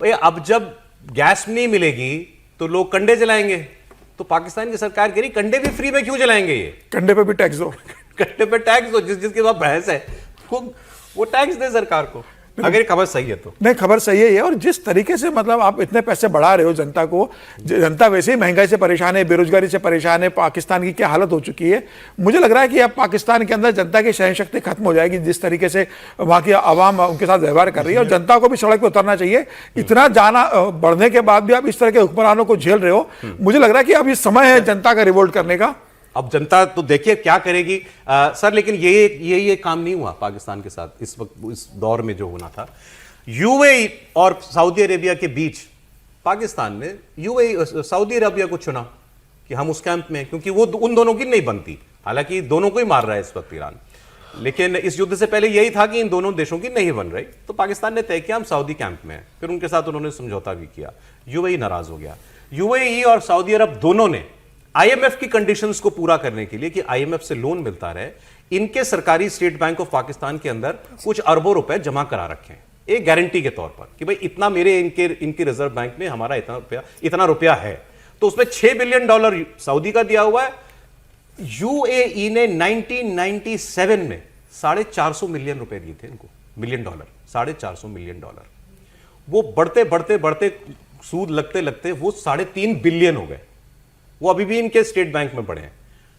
भाई अब जब गैस नहीं मिलेगी तो लोग कंडे जलाएंगे, तो पाकिस्तान की सरकार कह रही कंडे भी फ्री में क्यों जलाएंगे, ये कंडे पे भी टैक्स दो। कंडे पे टैक्स दो, जिसके पास भैंस है वो टैक्स दे सरकार को, अगर ये खबर सही है तो। नहीं, खबर सही है और जिस तरीके से मतलब आप इतने पैसे बढ़ा रहे हो जनता को, जनता वैसे ही महंगाई से परेशान है, बेरोजगारी से परेशान है, पाकिस्तान की क्या हालत हो चुकी है। मुझे लग रहा है कि अब पाकिस्तान के अंदर जनता की सहन शक्ति खत्म हो जाएगी, जिस तरीके से वहां की आवाम उनके साथ व्यवहार कर रही है, और जनता को भी सड़क पर उतरना चाहिए। इतना जाना बढ़ने के बाद भी आप इस तरह के हुक्मरानों को झेल रहे हो, मुझे लग रहा है कि अब ये समय है जनता का रिवोल्ट करने का। अब जनता तो देखिए क्या करेगी। सर लेकिन ये काम नहीं हुआ पाकिस्तान के साथ इस वक्त, इस दौर में जो होना था। यूएई और सऊदी अरेबिया के बीच पाकिस्तान ने सऊदी अरेबिया को चुना कि हम उस कैंप में, क्योंकि वो उन दोनों की नहीं बनती, हालांकि दोनों को ही मार रहा है इस वक्त ईरान, लेकिन इस युद्ध से पहले यही था कि इन दोनों देशों की नहीं बन रही, तो पाकिस्तान ने तय किया हम सऊदी कैंप में हैं। फिर उनके साथ उन्होंने समझौता भी किया, यूएई नाराज हो गया। यूएई और सऊदी अरब दोनों ने आईएमएफ की कंडीशंस को पूरा करने के लिए कि आईएमएफ से लोन मिलता रहे, इनके सरकारी स्टेट बैंक ऑफ पाकिस्तान के अंदर कुछ अरबों रुपए जमा करा रखे हैं एक गारंटी के तौर पर कि भाई इतना मेरे इनके रिजर्व बैंक में हमारा इतना रुपया है। तो उसमें $6 बिलियन सऊदी का दिया हुआ है। यूएई ने 1997 में $450 मिलियन रुपए दिए थे इनको, $1 मिलियन, $450 मिलियन। वो बढ़ते बढ़ते बढ़ते सूद लगते लगते वो 3.5 बिलियन हो गए। वो अभी भी इनके स्टेट बैंक में पड़े हैं।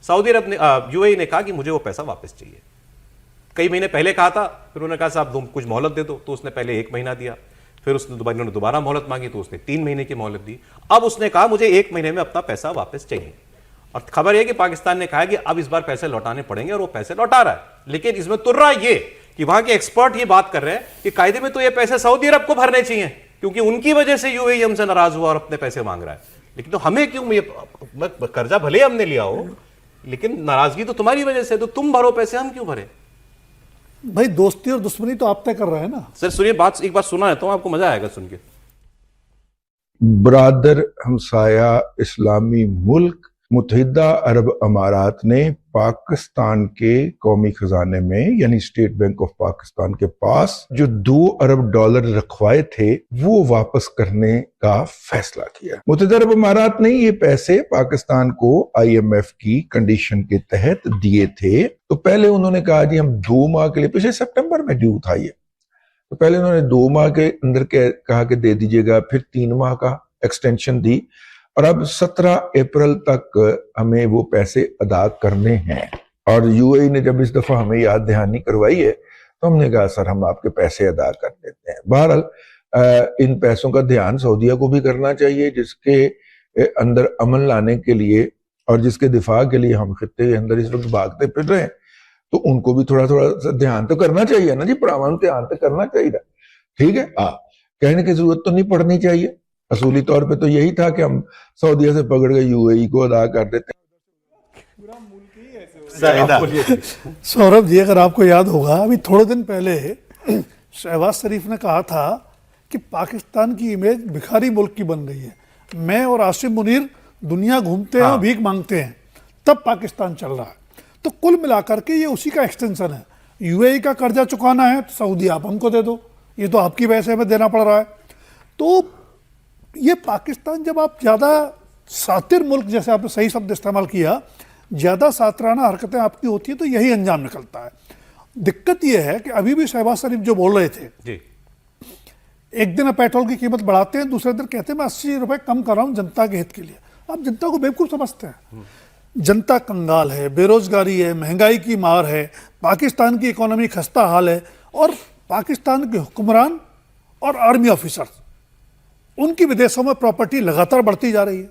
सऊदी अरब ने यूएई ने कहा कि मुझे वो पैसा वापस चाहिए। कई महीने पहले कहा था, फिर उन्होंने कहा साहब कुछ मोहलत दे दो, तो उसने पहले 1 महीना दिया, फिर उसने दोबारा मोहलत मांगी तो उसने 3 महीने की मोहलत दी। अब उसने कहा मुझे 1 महीने में अपना पैसा वापस चाहिए। और खबर यह कि पाकिस्तान ने कहा कि अब इस बार पैसे लौटाने पड़ेंगे, और वो पैसे लौटा रहा है। लेकिन इसमें तुर रहा ये कि वहां के एक्सपर्ट ये बात कर रहे हैं कि कायदे में तो ये पैसे सऊदी अरब को भरने चाहिए, क्योंकि उनकी वजह से यूएई हमसे नाराज हुआ और अपने पैसे मांग रहा है। लेकिन तो हमें क्यों, ये कर्जा भले हमने लिया हो, लेकिन नाराजगी तो तुम्हारी वजह से, तो तुम भरो पैसे, हम क्यों भरे। भाई दोस्ती और दुश्मनी तो आप तय कर रहे हैं ना। सर सुनिए बात, एक बार सुना है तो आपको मजा आएगा सुन के। ब्रादर हमसाया इस्लामी मुल्क मुत्तहिदा अरब अमारात ने पाकिस्तान के कौमी खजाने में यानी स्टेट बैंक ऑफ पाकिस्तान के पास जो $2 अरब रखवाए थे वो वापस करने का फैसला किया। मुत्तहिदा अरब अमारात ने ये पैसे पाकिस्तान को आईएमएफ की कंडीशन के तहत दिए थे। तो पहले उन्होंने कहा जी हम 2 माह के लिए, पिछले सितंबर में ड्यू था ये, तो पहले उन्होंने 2 माह के अंदर कहा कि दे दीजिएगा, फिर 3 माह का एक्सटेंशन दी, और अब 17 अप्रैल तक हमें वो पैसे अदा करने हैं। और यूएई ने जब इस दफा हमें याद दहानी करवाई है तो हमने कहा सर हम आपके पैसे अदा कर देते हैं। बहरहाल इन पैसों का ध्यान सऊदीया को भी करना चाहिए, जिसके अंदर अमन लाने के लिए और जिसके दिफा के लिए हम खित्ते के अंदर इस वक्त भागते फिर रहे हैं, तो उनको भी थोड़ा थोड़ा ध्यान तो करना चाहिए ना जी, प्रामाणिक ध्यान तो करना चाहिए। ठीक है, कहने की जरूरत तो नहीं पड़नी चाहिए। असूली तौर पे तो यही था कि हम सऊदीया से पकड़ के यूएई को अदा कर देते हैं। सौरभ जी, अगर आपको याद होगा, अभी थोड़े दिन पहले शहबाज शरीफ ने कहा था कि पाकिस्तान की इमेज भिखारी मुल्क की बन गई है। मैं और आसिम मुनीर दुनिया घूमते हैं और भीख मांगते हैं, तब पाकिस्तान चल रहा है। तो कुल मिलाकर के ये उसी का एक्सटेंशन है। यूएई का कर्जा चुकाना है तो सऊदी आप हमको दे दो, ये तो आपकी वजह से हमें देना पड़ रहा है। तो ये पाकिस्तान, जब आप ज़्यादा सातिर मुल्क, जैसे आपने सही शब्द इस्तेमाल किया, ज़्यादा सातराना हरकतें आपकी होती है तो यही अंजाम निकलता है। दिक्कत यह है कि अभी भी शहबाज शरीफ जो बोल रहे थे जी, एक दिन पेट्रोल की कीमत बढ़ाते हैं, दूसरे दिन कहते हैं मैं 80 रुपए कम कर रहा हूँ जनता के हित के लिए। आप जनता को बेवकूफ़ समझते हैं। जनता कंगाल है, बेरोजगारी है, महंगाई की मार है, पाकिस्तान की इकोनॉमी खस्ता हाल है, और पाकिस्तान के हुक्मरान और आर्मी ऑफिसर्स, उनकी विदेशों में प्रॉपर्टी लगातार बढ़ती जा रही है।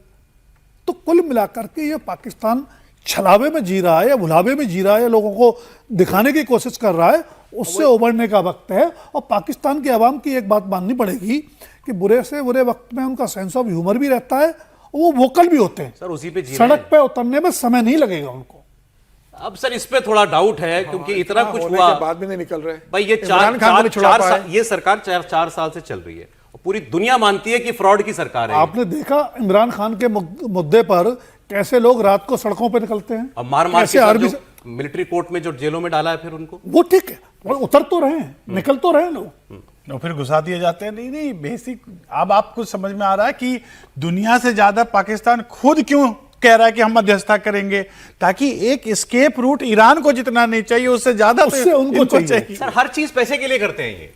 तो कुल मिलाकर के ये पाकिस्तान छलावे में जी रहा है या भुलावे में जी रहा है, लोगों को दिखाने की कोशिश कर रहा है, उससे उबरने का वक्त है। और पाकिस्तान की आवाम की एक बात माननी पड़ेगी कि बुरे से बुरे वक्त में उनका सेंस ऑफ ह्यूमर भी रहता है, वो वोकल भी होते हैं। सर उसी पे सड़क पे उतरने में समय नहीं लगेगा उनको। अब सर इस पे थोड़ा डाउट है, क्योंकि इतना कुछ हुआ, बाद में नहीं निकल रहे भाई। ये 4 साल ये सरकार 4 साल से चल रही है, पूरी दुनिया मानती है कि फ्रॉड की सरकार है। आपने देखा इमरान खान के मुद्दे पर कैसे लोग रात को सड़कों पर निकलते हैं, अब मार मार के मिलिट्री कोर्ट में जो जेलों में डाला है फिर उनको। वो ठीक है, वो उतर तो रहे हैं, निकल तो रहे हैं लोग। और फिर घुसा दिए जाते हैं। नहीं नहीं, बेसिक अब आपको समझ में आ रहा है कि दुनिया से ज्यादा पाकिस्तान खुद क्यों कह रहा है कि हम मध्यस्थता करेंगे, ताकि एक एस्केप रूट ईरान को जितना नहीं चाहिए उससे ज्यादा उससे उनको चाहिए। सर हर चीज पैसे के लिए करते हैं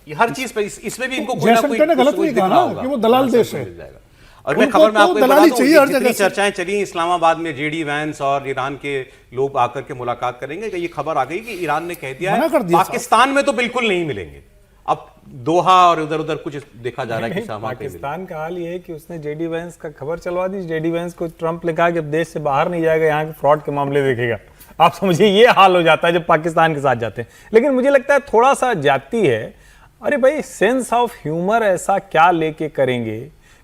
ये हर चीज पे, इसमें भी इनको कोई ना कोई जयशंकर ने गलत कुछ नहीं कहा दिख ना रहा होगा। कि वो दलाल देश है। मिल जाएगा। और मैं उनको खबर में तो आपको एक बता दलाली दूं, चाहिए हर जितनी जगह से। चर्चाएं चली इस्लामाबाद में जेडी वैंस और ईरान के लोग आकर के मुलाकात करेंगे, कि ये खबर आ गई कि ईरान ने कह दिया मना है कर दिया पाकिस्तान में तो बिल्कुल नहीं मिलेंगे। अब दोहा और उधर उधर कुछ देखा जा रहा है कि नहीं, शामा कहीं पाकिस्तान का हाल ये है कि उसने जेडी वैंस का खबर चलवा दी। जेडी वैंस को ट्रंप ने कहा कि अब देश से बाहर नहीं जाएगा, यहाँ के फ्रॉड के मामले देखेगा। आप समझिए ये हाल हो जाता है जब पाकिस्तान के साथ जाते हैं। लेकिन मुझे लगता है थोड़ा सा जाती है। अरे भाई, सेंस ऑफ ह्यूमर ऐसा क्या लेके करेंगे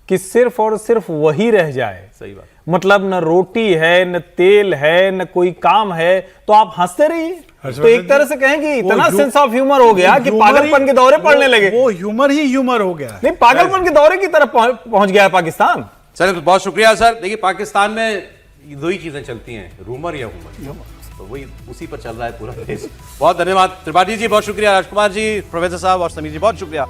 कि सिर्फ और सिर्फ वही रह जाए। सही बात। मतलब न रोटी है, न तेल है, न कोई काम है, तो आप हंसते रहिए। तो एक तरह से कहें कि इतना सेंस ऑफ ह्यूमर हो गया कि पागलपन के दौरे पड़ने लगे। वो ह्यूमर ही ह्यूमर हो गया। नहीं, पागलपन के दौरे की तरफ पहुंच गया है पाकिस्तान। सर तो बहुत शुक्रिया सर। देखिए पाकिस्तान में दो ही चीजें चलती हैं, रूमर या हुमर, तो वही उसी पर चल रहा है पूरा देश। बहुत धन्यवाद त्रिपाठी जी, बहुत शुक्रिया। राजकुमार जी, प्रोफेसर साहब और समीर जी, बहुत शुक्रिया।